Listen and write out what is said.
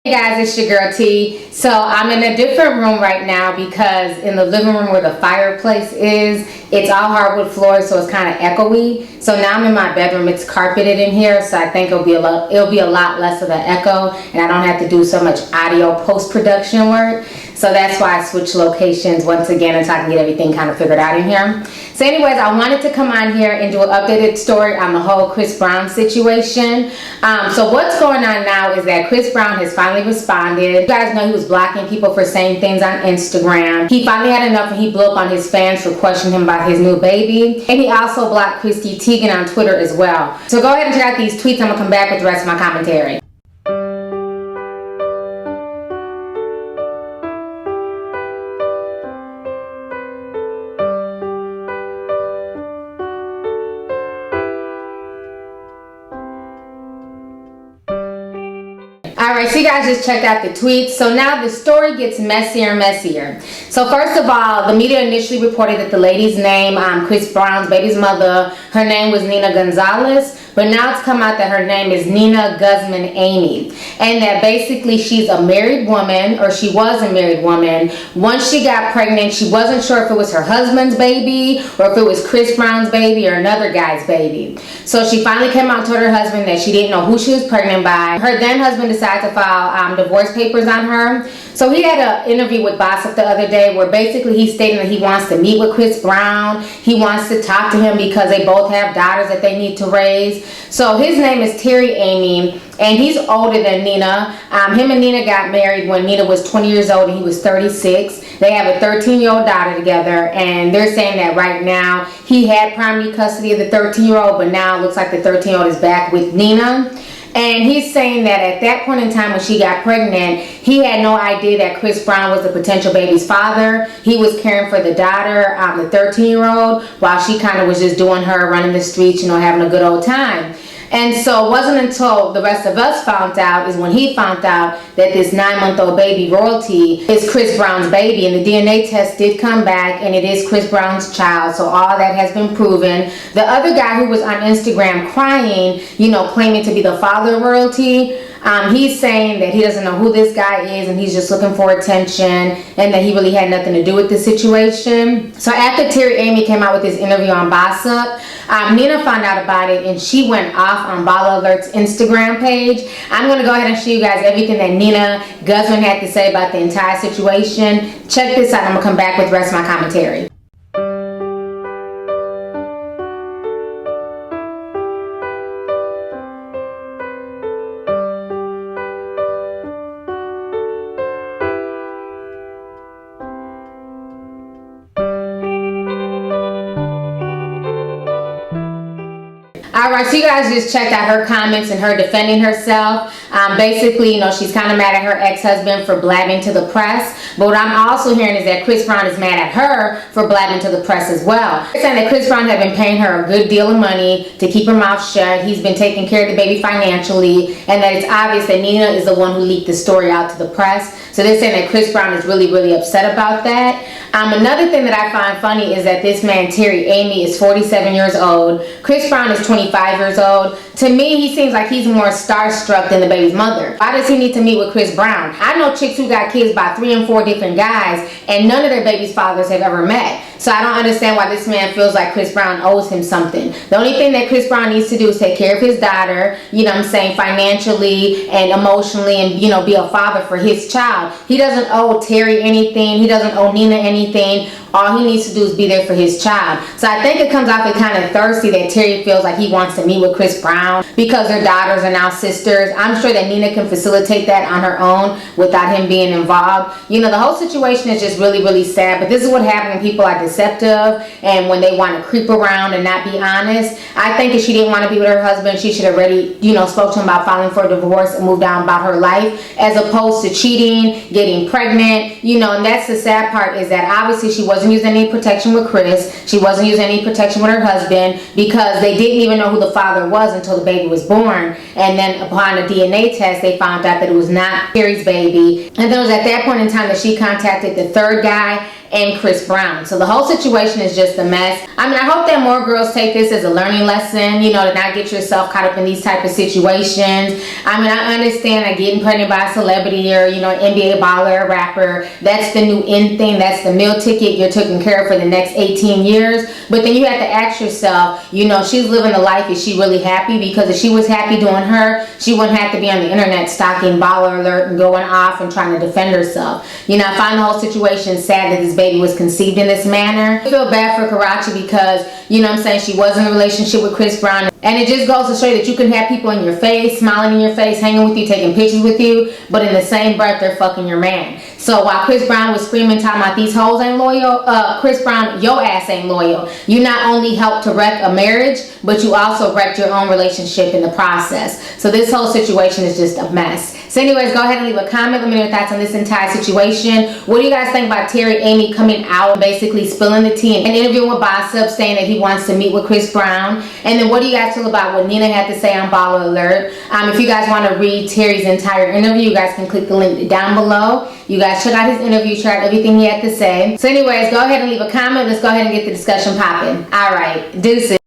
Hey guys, it's your girl T. So I'm in a different room right now because in the living room where the fireplace is, it's all hardwood floors, so it's kind of echoey. So now I'm in my bedroom. It's carpeted in here, so I think it'll be a lot less of an echo, and I don't have to do so much audio post-production work. So that's why I switched locations once again until I can get everything kind of figured out in here. So anyways, I wanted to come on here and do an updated story on the whole Chris Brown situation. So what's going on now is that Chris Brown has finally responded. You guys know he was blocking people for saying things on Instagram. He finally had enough and he blew up on his fans for questioning him about his new baby. And he also blocked Chrissy Teigen on Twitter as well. So go ahead and check out these tweets. I'm going to come back with the rest of my commentary. Alright, so you guys just checked out the tweets. So now the story gets messier and messier. So first of all, the media initially reported that the lady's name, Chris Brown's baby's mother, her name was Nia Gonzalez. But now it's come out that her name is Nia Guzman-Amey. And that basically she's a married woman, or she was a married woman. Once she got pregnant, she wasn't sure if it was her husband's baby, or if it was Chris Brown's baby, or another guy's baby. So she finally came out and told her husband that she didn't know who she was pregnant by. Her then husband decided to file divorce papers on her. So he had an interview with Gossip the other day where basically he's stating that he wants to meet with Chris Brown. He wants to talk to him because they both have daughters that they need to raise. So his name is Terry Amey, and he's older than Nina. Him and Nina got married when Nina was 20 years old and he was 36. They have a 13-year-old daughter together, and they're saying that right now he had primary custody of the 13-year-old, but now it looks like the 13-year-old is back with Nina. And he's saying that at that point in time when she got pregnant, he had no idea that Chris Brown was the potential baby's father. He was caring for the daughter, the 13-year-old, while she kind of was just doing her, running the streets, having a good old time. And so it wasn't until the rest of us found out, is when he found out that this 9-month-old baby, Lovelyti, is Chris Brown's baby. And the DNA test did come back, and it is Chris Brown's child. So all that has been proven. The other guy who was on Instagram crying, claiming to be the father of Lovelyti, he's saying that he doesn't know who this guy is and he's just looking for attention and that he really had nothing to do with the situation. So after Terry Amey came out with his interview on Gossip, Nina found out about it and she went off on Lovelty's Instagram page. I'm going to go ahead and show you guys everything that Nia Guzman had to say about the entire situation. Check this out. I'm going to come back with the rest of my commentary. Alright, so you guys just checked out her comments and her defending herself. Basically, she's kind of mad at her ex-husband for blabbing to the press. But what I'm also hearing is that Chris Brown is mad at her for blabbing to the press as well. They're saying that Chris Brown had been paying her a good deal of money to keep her mouth shut. He's been taking care of the baby financially. And that it's obvious that Nina is the one who leaked the story out to the press. So they're saying that Chris Brown is really, really upset about that. Another thing that I find funny is that this man, Terry Amey, is 47 years old. Chris Brown is 25 years old. To me, he seems like he's more starstruck than the baby's mother. Why does he need to meet with Chris Brown? I know chicks who got kids by 3 and 4 different guys, and none of their baby's fathers have ever met. So I don't understand why this man feels like Chris Brown owes him something. The only thing that Chris Brown needs to do is take care of his daughter, financially and emotionally, and, be a father for his child. He doesn't owe Terry anything. He doesn't owe Nina anything. All he needs to do is be there for his child. So I think it comes off as kind of thirsty that Terry feels like he wants to meet with Chris Brown because their daughters are now sisters. I'm sure that Nina can facilitate that on her own without him being involved. The whole situation is just really, really sad. But this is what happens when people are deceptive and when they want to creep around and not be honest. I think if she didn't want to be with her husband, she should have already, spoke to him about filing for a divorce and moved on about her life, as opposed to cheating, getting pregnant, and that's the sad part, is that obviously she wasn't using any protection with Chris. She wasn't using any protection with her husband because they didn't even know who the father was until the baby was born. And then upon a DNA test, they found out that it was not Terry's baby. And then it was at that point in time that she contacted the third guy and Chris Brown. So the whole situation is just a mess. I mean, I hope that more girls take this as a learning lesson, you know, to not get yourself caught up in these type of situations. I mean, I understand that getting pregnant by a celebrity or, you know, an NBA baller, rapper, that's the new in thing. That's the meal ticket you're taken care of for the next 18 years. But then you have to ask yourself, you know, she's living the life. Is she really happy? Because if she was happy doing her, she wouldn't have to be on the internet stalking baller alert and going off and trying to defend herself. You know, I find the whole situation sad that this baby was conceived in this manner. I feel bad for Karachi because, you know what I'm saying, she was in a relationship with Chris Brown. And it just goes to show you that you can have people in your face, smiling in your face, hanging with you, taking pictures with you, but in the same breath, they're fucking your man. So while Chris Brown was screaming, talking about these hoes ain't loyal, Chris Brown, your ass ain't loyal. You not only helped to wreck a marriage, but you also wrecked your own relationship in the process. So this whole situation is just a mess. So anyways, go ahead and leave a comment. Let me know your thoughts on this entire situation. What do you guys think about Terry Amy coming out, basically spilling the tea and an interview with Boss Up, saying that he wants to meet with Chris Brown? And then what do you guys feel about what Nina had to say on Baller Alert? If you guys want to read Terry's entire interview, you guys can click the link down below. You guys check out his interview, check out everything he had to say. So anyways, go ahead and leave a comment. Let's go ahead and get the discussion popping. All right, deuces.